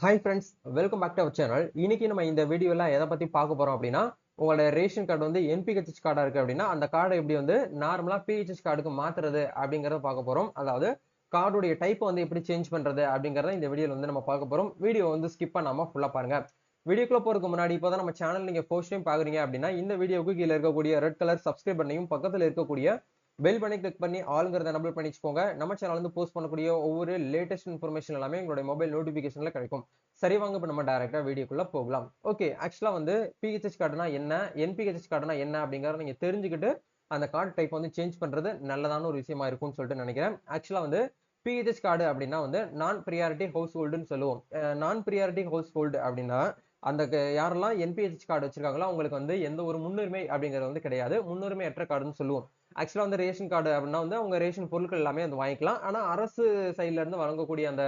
Hi friends, welcome back to our channel. இன்னைக்கு நம்ம இந்த வீடியோல எதை பத்தி பார்க்க போறோம் அப்படின்னா, உங்களோட ரேஷன் கார்டு வந்து என்பிஹெச் கார்டா இருக்கு அப்படின்னா, அந்த கார்டை எப்படி வந்து நார்மலா பிஹெச்எஸ் கார்டுக்கு மாத்துறது அப்படிங்கறத பார்க்க போறோம். அதாவது கார்டுடைய டைப் வந்து எப்படி சேஞ்ச் பண்றது அப்படிங்கறத இந்த வீடியோல வந்து நம்ம பார்க்க போறோம். வீடியோ வந்து ஸ்கிப் பண்ணாம ஃபுல்லா பாருங்க. வீடியோக்குள்ள போறதுக்கு முன்னாடி இப்போதான் நம்ம சேனல் நீங்க ஃபர்ஸ்ட் டைம் பாக்குறீங்க அப்படின்னா, இந்த வீடியோக்கு கீழ இருக்கக்கூடிய ரெட் கலர் சப்ஸ்கிரைப் பண்ணையும் பக்கத்துல இருக்கக்கூடிய பெல் பண்ணி கிளிக் பண்ணி ஆளுங்கிறத எனபிள் பண்ணி வச்சுக்கோங்க. நம்ம சேனல் வந்து போஸ்ட் பண்ணக்கூடிய ஒவ்வொரு லேட்டஸ்ட் இன்ஃபர்மேஷன் எல்லாமே உங்களுடைய மொபைல் நோட்டிபிகேஷன்ல கிடைக்கும். சரி, வாங்க இப்ப நம்ம டைரக்டா வீடியோக்குள்ள போகலாம். ஓகே, ஆக்சுவலா வந்து பிஹெச்எஸ் கார்டுனா என்ன, என்பிஹெச் கார்டுனா என்ன அப்படிங்கறத நீங்க தெரிஞ்சுக்கிட்டு அந்த கார்டு டைப் வந்து சேஞ்ச் பண்றது நல்லதான ஒரு விஷயமா இருக்கும்னு சொல்லிட்டு நினைக்கிறேன். ஆக்சுவலா வந்து பிஹெச்எஸ் கார்டு அப்படின்னா வந்து நான் பிரியாரிட்டி ஹவுஸ் ஹோல்டுன்னு சொல்லுவோம். நான் பிரியாரிட்டி ஹவுஸ் ஹோல்டு அப்படின்னா அந்த யாரெல்லாம் என்பிஹெச் கார்டு வச்சிருக்காங்களோ அவங்களுக்கு வந்து எந்த ஒரு முன்னுரிமை அப்படிங்கிறது வந்து கிடையாது. முன்னுரிமை அற்ற கார்டுன்னு சொல்லுவோம். ஆக்சுவலா வந்து ரேஷன் கார்டு அப்படின்னா வந்து அவங்க ரேஷன் பொருட்கள் எல்லாமே வந்து வாங்கிக்கலாம். ஆனா அரசு சைட்ல இருந்து வழங்கக்கூடிய அந்த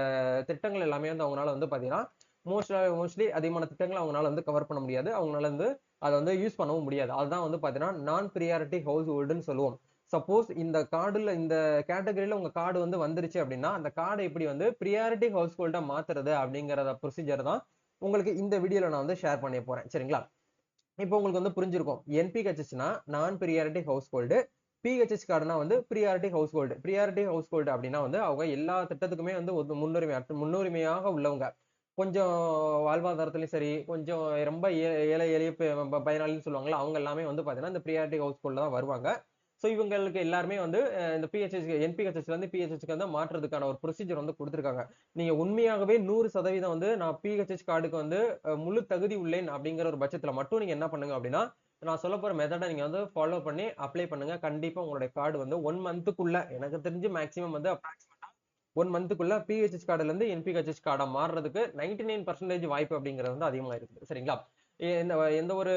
திட்டங்கள் எல்லாமே வந்து அவங்களால வந்து பாத்தீங்கன்னா மோஸ்ட்லி அதிகமான திட்டங்களை அவங்களால வந்து கவர் பண்ண முடியாது. அவங்களால வந்து அதை வந்து யூஸ் பண்ணவும் முடியாது. அதுதான் வந்து பாத்தீங்கன்னா நான் பிரியாரிட்டி ஹவுஸ் ஹோல்டுன்னு சொல்லுவோம். சப்போஸ் இந்த கார்டுல இந்த கேட்டகரியில உங்க கார்டு வந்து வந்துருச்சு அப்படின்னா அந்த கார்டை எப்படி வந்து பிரியாரிட்டி ஹவுஸ் ஹோல்டா மாத்துறது அப்படிங்கறத ப்ரொசீஜர் தான் உங்களுக்கு இந்த வீடியோல நான் வந்து ஷேர் பண்ண போறேன். சரிங்களா? இப்போ உங்களுக்கு வந்து புரிஞ்சிருக்கும். என்பிஹெச்எஸ்னா நான் பிரியாரிட்டி ஹவுஸ் ஹோல்டு, பிஹெச்எஸ் கார்டுனா வந்து priority house hold. Priority house hold அப்படின்னா வந்து அவங்க எல்லா திட்டத்துக்குமே வந்து ஒரு முன்னுரிமையாக உள்ளவங்க. கொஞ்சம் வாழ்வாதாரத்திலயும் சரி, கொஞ்சம் ரொம்ப ஏழை எளிய பயனாளின்னு சொல்லுவாங்கல்ல, அவங்க எல்லாமே வந்து பாத்தீங்கன்னா இந்த பிரியாரிட்டி ஹவுஸ் ஹோல்ட்ல தான் வருவாங்க. சோ இவங்களுக்கு எல்லாருமே வந்து இந்த பிஹெச்எஸ் என்பிஹெச்எஸ்ல இருந்து பிஹெச்எஸ்க்கு வந்து மாற்றுறதுக்கான ஒரு ப்ரொசீஜர் வந்து கொடுத்திருக்காங்க. நீங்க உண்மையாகவே 100% வந்து நான் பிஹெச்எஸ் கார்டுக்கு வந்து முழு தகுதி உள்ளேன் அப்படிங்கிற ஒரு பட்சத்துல மட்டும் நீங்க என்ன பண்ணுங்க அப்படின்னா, நான் சொல்ல போற மெத்தடை நீங்க வந்து ஃபாலோ பண்ணி அப்ளை பண்ணுங்க. கண்டிப்பா உங்களுடைய கார்டு வந்து 1 மந்த்துக்குள்ள, எனக்கு தெரிஞ்சு மேக்ஸிமம் வந்து 1 மந்த்துக்குள்ள பிஹெச்எஸ் கார்டுல இருந்து என்பிஹெச்எஸ் கார்டா மாறுறதுக்கு 99% வாய்ப்பு அப்படிங்கிறது வந்து அதிகமா இருக்குது. சரிங்களா? எந்த எந்த ஒரு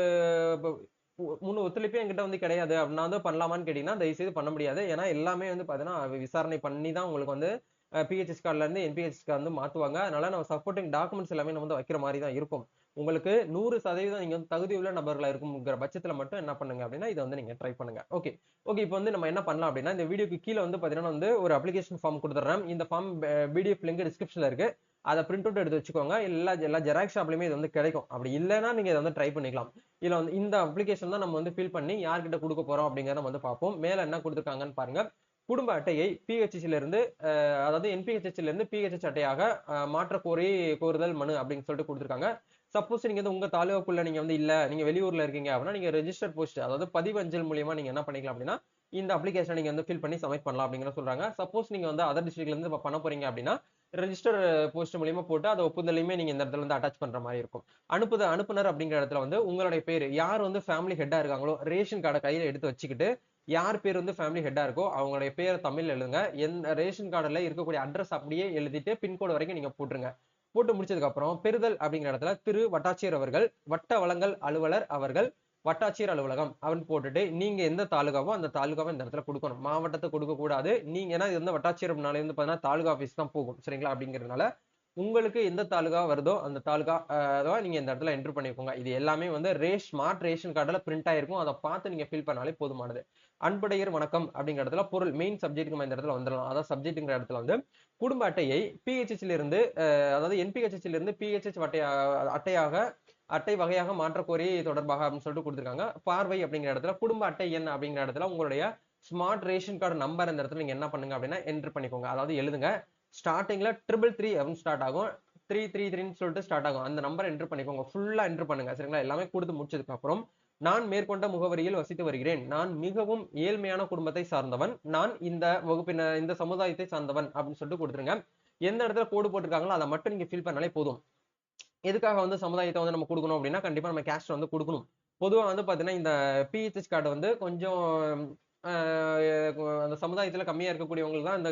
முழு ஒத்துழைப்பே என்கிட்ட வந்து கிடையாது அப்படின்னா வந்து பண்ணலாமான்னு கேட்டீங்கன்னா தயவு செய்து பண்ண முடியாது. ஏன்னா எல்லாமே வந்து பாத்தீங்கன்னா விசாரணை பண்ணி தான் உங்களுக்கு வந்து பிஹெச்எஸ் கார்டுல இருந்து என்பிஹெச் கார்டு வந்து மாத்துவாங்க. அதனால நம்ம சப்போர்ட்டிங் டாக்குமெண்ட்ஸ் எல்லாமே நம்ம வந்து வைக்கிற மாதிரி தான் இருக்கும். உங்களுக்கு 100% நீங்க வந்து தகுதி உள்ள நபர்களா இருக்குங்கிற பட்சத்துல மட்டும் என்ன பண்ணுங்க அப்படின்னா இதை வந்து நீங்க ட்ரை பண்ணுங்க. ஓகே ஓகே இப்போ வந்து நம்ம என்ன பண்ணலாம் அப்படின்னா இந்த வீடியோக்கு கீழே வந்து பாத்தீங்கன்னா வந்து ஒரு அப்ளிகேஷன் ஃபார்ம் கொடுத்துறேன். இந்த ஃபார்ம் பிடிஎஃப் லிங்க் டிஸ்கிரிப்ஷன்ல இருக்கு. அதை பிரிண்ட் அவுட் எடுத்து வச்சுக்கோங்க. எல்லா ஜெராக்ஸ் ஷாப்லயுமே இது வந்து கிடைக்கும். அப்படி இல்லைன்னா நீங்க இதை வந்து ட்ரை பண்ணிக்கலாம். இதுல வந்து இந்த அப்ளிகேஷன் தான் நம்ம வந்து ஃபில் பண்ணி யார்கிட்ட கொடுக்க போறோம் அப்படிங்கறத நம்ம வந்து பார்ப்போம். மேல என்ன கொடுத்திருக்காங்கன்னு பாருங்க. குடும்ப அட்டையை பிஹெச்எஸ்ல இருந்து அதாவது என்பிஹெச்எஸ்ல இருந்து பிஹெச்எஸ் அட்டையாக மாற்ற கோருதல் மனு அப்படின்னு சொல்லிட்டு கொடுத்திருக்காங்க. சப்போஸ் நீங்க வந்து உங்க தாலுகாக்குள்ள நீங்க வந்து இல்ல, நீங்க வெளியூர்ல இருக்கீங்க அப்படின்னா நீங்க ரெஜிஸ்டர் போஸ்ட் அதாவது பதிவு அஞ்சல் மூலியமா நீங்க என்ன பண்ணிக்கலாம் அப்படின்னா இந்த அப்ளிகேஷன் நீங்க வந்து ஃபில் பண்ணி சப்மிட் பண்ணலாம் அப்படிங்கிற சொல்றாங்க. சப்போஸ் நீங்க வந்து அதர் டிஸ்ட்ரிக்ட்ல இருந்து பண்ண போறீங்க அப்படின்னா ரெஜிஸ்டர் போஸ்ட் மூலியமா போட்டு அதை ஒப்புதலையுமே நீங்க இந்த இடத்துல வந்து அட்டாச் பண்ற மாதிரி இருக்கும். அனுப்புனர் அப்படிங்கிற இடத்துல வந்து உங்களுடைய பேரு யார் வந்து ஃபேமிலி ஹெட்டா இருக்காங்களோ ரேஷன் கார்டை கையில எடுத்து வச்சுக்கிட்டு யார் பேர் வந்து ஃபேமிலி ஹெட்டா இருக்கோ அவங்களுடைய பேரை தமிழ்ல எழுதுங்க. எந்த ரேஷன் கார்டுல இருக்கக்கூடிய அட்ரஸ் அப்படியே எழுதிட்டு பின்கோடு வரைக்கும் நீங்க போட்டுருங்க. போட்டு முடிச்சதுக்கு அப்புறம் பெறுதல் அப்படிங்கிற இடத்துல திரு வட்டாட்சியர் அவர்கள், வட்ட வழங்கல் அலுவலர் அவர்கள், வட்டாட்சியர் அலுவலகம் அப்படின்னு போட்டுட்டு நீங்க எந்த தாலுகாவோ அந்த தாலுகாவை இந்த இடத்துல கொடுக்கணும். மாவட்டத்தை கொடுக்க கூடாது. நீங்க ஏன்னா இது வந்து வட்டாட்சியர் அப்படின்னாலே வந்து பாத்தீங்கன்னா தாலுகா ஆபீஸ் தான் போகும். சரிங்களா? அப்படிங்கிறதுனால உங்களுக்கு எந்த தாலுகா வருதோ அந்த தாலுகா நீங்க இந்த இடத்துல என்டர் பண்ணிக்கோங்க. இது எல்லாமே வந்து ஸ்மார்ட் ரேஷன் கார்டுல பிரிண்ட் ஆயிருக்கும். அதை பார்த்து நீங்க ஃபில் பண்ணாலே போதுமானது. அன்புடையர் வணக்கம் அப்படிங்கிற இடத்துல பொருள் மெயின் சப்ஜெக்ட் இந்த இடத்துல வந்துடலாம். அதாவது சப்ஜெக்ட்ங்கிற இடத்துல வந்து குடும்ப அட்டையை பிஹெச்எஸ்ல இருந்து அதாவது என்பிஹெச்எஸ்ல இருந்து பிஹெச்எச் அட்டை வகையாக மாற்ற கோரி தொடர்பாக அப்படின்னு சொல்லிட்டு கொடுத்திருக்காங்க. பார்வை அப்படிங்கிற இடத்துல குடும்ப அட்டை எண் அப்படிங்கிற இடத்துல உங்களுடைய ஸ்மார்ட் ரேஷன் கார்டு நம்பர் இந்த இடத்துல நீங்க என்ன பண்ணுங்க அப்படின்னா என்டர் பண்ணிக்கோங்க. அதாவது எழுதுங்க. ஸ்டார்டிங்ல 333 அப்படின்னு ஸ்டார்ட் ஆகும். 333 சொல்லிட்டு ஸ்டார்ட் ஆகும். அந்த நம்பர் என்டர் பண்ணிக்கோங்க. ஃபுல்லா என்டர் பண்ணுங்க. சரிங்களா? எல்லாமே கொடுத்து முடிச்சதுக்கு அப்புறம் நான் மேற்கொண்ட முகவரியில் வசித்து வருகிறேன். நான் மிகவும் ஏழ்மையான குடும்பத்தை சார்ந்தவன். நான் இந்த வகுப்பினர் இந்த சமுதாயத்தை சார்ந்தவன் அப்படின்னு சொல்லிட்டு கொடுத்துருங்க. எந்த இடத்துல கோடு போட்டிருக்காங்களோ அதை மட்டும் நீங்க ஃபில் பண்ணாலே போதும். எதுக்காக வந்து சமுதாயத்தை வந்து நம்ம கொடுக்கணும் அப்படின்னா கண்டிப்பா நம்ம கேஸ்ட் வந்து கொடுக்கணும். பொதுவா வந்து பாத்தீங்கன்னா இந்த பிஹெச்எஸ் கார்டு வந்து கொஞ்சம் அந்த சமுதாயத்துல கம்மியா இருக்கக்கூடியவங்களுக்கு தான் இந்த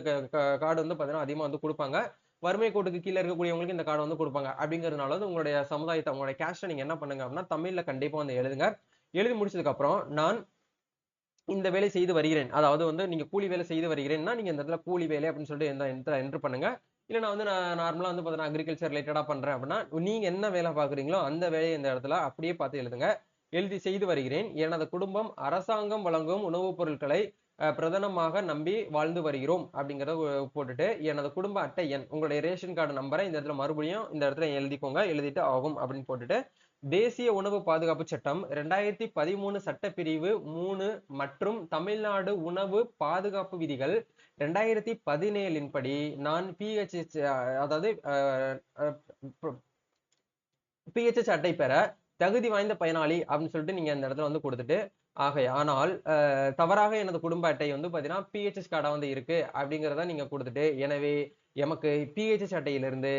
கார்டு வந்து பாத்தீங்கன்னா அதிகமா வந்து கொடுப்பாங்க. வறுமை கோட்டுக்கு கீழே இருக்கக்கூடியவங்களுக்கு இந்த கார்டு வந்து கொடுப்பாங்க. அப்படிங்கிறதுனால வந்து உங்களுடைய சமுதாயத்தை உங்களுடைய கேஸ்ட்டை நீங்க என்ன பண்ணுங்க அப்படின்னா தமிழ்ல கண்டிப்பா வந்து எழுதுங்க. எழுதி முடிச்சதுக்கு அப்புறம் நான் இந்த வேலை செய்து வருகிறேன். அதாவது வந்து நீங்க கூலி வேலை செய்து வருகிறேன்னா நீங்க இந்த இடத்துல கூலி வேலை அப்படின்னு சொல்லிட்டு எந்த இடத்துல என்டர் பண்ணுங்க. இல்ல நான் வந்து நார்மலா வந்து பாத்தீங்கன்னா அக்ரிகல்ச்சர் ரிலேட்டடா பண்றேன் அப்படின்னா நீங்க என்ன வேலை பாக்குறீங்களோ அந்த வேலையை இந்த இடத்துல அப்படியே பார்த்து எழுதுங்க. எழுதி செய்து வருகிறேன். எனது குடும்பம் அரசாங்கம் வழங்கும் உணவுப் பொருட்களை பிரதானமாக நம்பி வாழ்ந்து வருகிறோம் அப்படிங்கிறத போட்டுட்டு எனது குடும்ப அட்டை எண் உங்களுடைய ரேஷன் கார்டு நம்பரை இந்த இடத்துல மறுபடியும் இந்த இடத்துல எழுதிக்கோங்க. எழுதிட்டு ஆகும் அப்படின்னு போட்டுட்டு தேசிய உணவு பாதுகாப்பு சட்டம் 2013 சட்டப்பிரிவு 3 மற்றும் தமிழ்நாடு உணவு பாதுகாப்பு விதிகள் 2017 படி நான் பிஹெச்ஹெச் அதாவது பிஹெச்ஹெச் அட்டை பெற தகுதி வாய்ந்த பயனாளி அப்படின்னு சொல்லிட்டு நீங்க இந்த இடத்துல வந்து கொடுத்துட்டு ஆனால் தவறாக எனது குடும்ப அட்டை வந்து பாத்தீங்கன்னா பிஹெச்எஸ் கார்டா வந்து இருக்கு அப்படிங்கிறத நீங்க கொடுத்துட்டு எனவே எமக்கு பிஹெச்எஸ் அட்டையிலிருந்து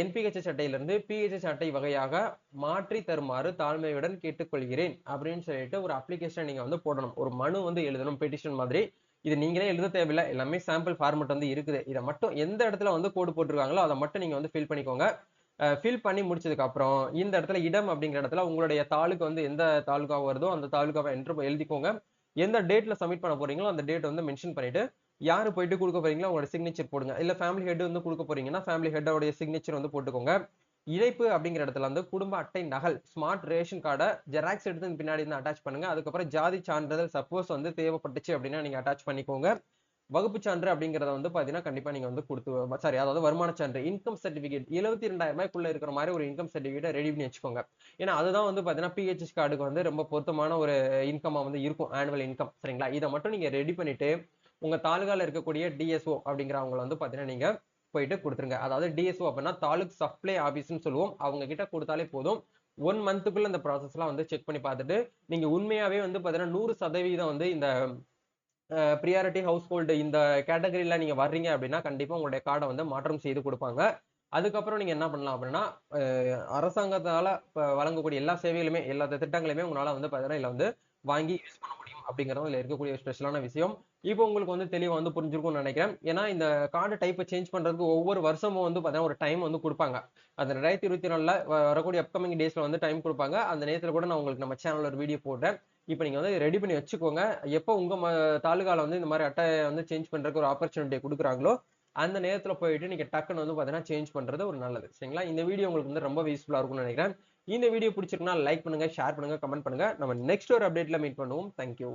என்பிஹெச்எஸ் அட்டையிலிருந்து பிஹெச்எஸ் அட்டை வகையாக மாற்றி தருமாறு தாழ்மையுடன் கேட்டுக்கொள்கிறேன் அப்படின்னு சொல்லிட்டு ஒரு அப்ளிகேஷன் நீங்க வந்து போடணும். ஒரு மனு வந்து எழுதணும், பெட்டிஷன் மாதிரி. இது நீங்களே எழுத தேவையில்லை, எல்லாமே சாம்பிள் ஃபார்மட் வந்து இருக்குது. இதை மட்டும் எந்த இடத்துல வந்து கோடு போட்டிருக்காங்களோ அதை மட்டும் நீங்க வந்து ஃபில் பண்ணிக்கோங்க. ஃபில் பண்ணி முடிச்சதுக்கு அப்புறம் இந்த இடத்துல இடம் அப்படிங்கிற இடத்துல உங்களுடைய தாலுக்கு வந்து எந்த தாலுகா வருதோ அந்த தாலுகாவை எழுதிக்கோங்க. எந்த டேட்ல சப்மிட் பண்ண போறீங்களோ அந்த டேட் வந்து மென்ஷன் பண்ணிட்டு யாரு போயிட்டு கொடுக்க போறீங்களோ அவங்களோட சிக்னேச்சர் போடுங்க. இல்ல ஃபேமிலி ஹெட் வந்து கொடுக்க போறீங்கன்னா ஃபேமிலி ஹெட்டோட சிக்னேச்சர் வந்து போட்டுக்கோங்க. இணைப்பு அப்படிங்கிற இடத்துல வந்து குடும்ப அட்டை நகல் ஸ்மார்ட் ரேஷன் கார்டை ஜெராக்ஸ் எடுத்து பின்னாடி வந்து அட்டாச் பண்ணுங்க. அதுக்கப்புறம் ஜாதி சான்றிதழ் சப்போஸ் வந்து தேவைப்பட்டுச்சு அப்படின்னா நீங்க அட்டாச் பண்ணிக்கோங்க. வகுப்பு சான்று அப்படிங்கறத வந்து பாத்தீங்கன்னா கண்டிப்பா நீங்க வந்து அதாவது வருமான சான்று இன்கம் சர்டிபிகேட் 72,000 ரூபாய்க்குள்ள இருக்கிற மாதிரி ஒரு இன்கம் சர்டிபிகேட் ரெடி பண்ணி வச்சுக்கோங்க. ஏன்னா அதுதான் வந்து பாத்தீங்கன்னா பிஹெச்எஸ் கார்டுக்கு வந்து ரொம்ப பொருத்தமான ஒரு இன்கமா வந்து இருக்கும், ஆனுவல் இன்கம். சரிங்களா? இதை மட்டும் நீங்க ரெடி பண்ணிட்டு உங்க தாலுகால இருக்கக்கூடிய டிஎஸ்ஓ அப்படிங்கிறவங்க வந்து பாத்தீங்கன்னா நீங்க போயிட்டு கொடுத்துருங்க. அதாவது டிஎஸ்ஓ அப்படின்னா தாலுக் சப்ளை ஆபீஸ்ன்னு சொல்லுவோம். அவங்க கிட்ட கொடுத்தாலே போதும். 1 மந்த்துக்குள்ள இந்த ப்ராசஸ் எல்லாம் வந்து செக் பண்ணி பார்த்துட்டு நீங்க உண்மையாவே வந்து பாத்தீங்கன்னா 100% வந்து இந்த ப்ரியாரிட்டி ஹவுஸ் ஹோல்டு இந்த கேட்டகரியில நீங்க வர்றீங்க அப்படின்னா கண்டிப்பா உங்களுடைய கார்டை வந்து மாற்றம் செய்து கொடுப்பாங்க. அதுக்கப்புறம் நீங்க என்ன பண்ணலாம் அப்படின்னா அரசாங்கத்தால வழங்கக்கூடிய எல்லா சேவைகளுமே எல்லா திட்டங்களையுமே உங்களால வந்து பாத்தீங்கன்னா இதுல வந்து வாங்கி யூஸ் பண்ண முடியும் அப்படிங்கறதும் இதுல இருக்கக்கூடிய ஒரு ஸ்பெஷலான விஷயம். இப்போ உங்களுக்கு வந்து தெளிவா வந்து புரிஞ்சிருக்கும்னு நினைக்கிறேன். ஏன்னா இந்த கார்டு டைப்பை சேஞ்ச் பண்றதுக்கு ஒவ்வொரு வருஷமும் வந்து பாத்தீங்கன்னா ஒரு டைம் வந்து கொடுப்பாங்க. அது 2024ல வரக்கூடிய அப்கமிங் டேஸ்ல வந்து டைம் கொடுப்பாங்க. அந்த நேரத்துல கூட நான் உங்களுக்கு நம்ம சேனல்ல ஒரு வீடியோ போட்டேன். இப்போ நீங்க வந்து ரெடி பண்ணி வச்சுக்கோங்க. எப்போ உங்க தாலுகால வந்து இந்த மாதிரி அட்டை வந்து சேஞ்ச் பண்றதுக்கு ஒரு ஆப்பர்ச்சுனிட்டி கொடுக்குறாங்களோ அந்த நேரத்துல போயிட்டு நீங்க டக்குன்னு வந்து பாத்தீங்கன்னா சேஞ்ச் பண்றது ஒரு நல்லது. சரிங்களா? இந்த வீடியோ உங்களுக்கு வந்து ரொம்ப யூஸ்ஃபுல்லா இருக்கும்னு நினைக்கிறேன். இந்த வீடியோ பிடிச்சிருக்குன்னா லைக் பண்ணுங்க, ஷேர் பண்ணுங்க, கமெண்ட் பண்ணுங்க. நம்ம நெக்ஸ்ட் ஒரு அப்டேட்ல மீட் பண்ணுவோம். தேங்க்யூ.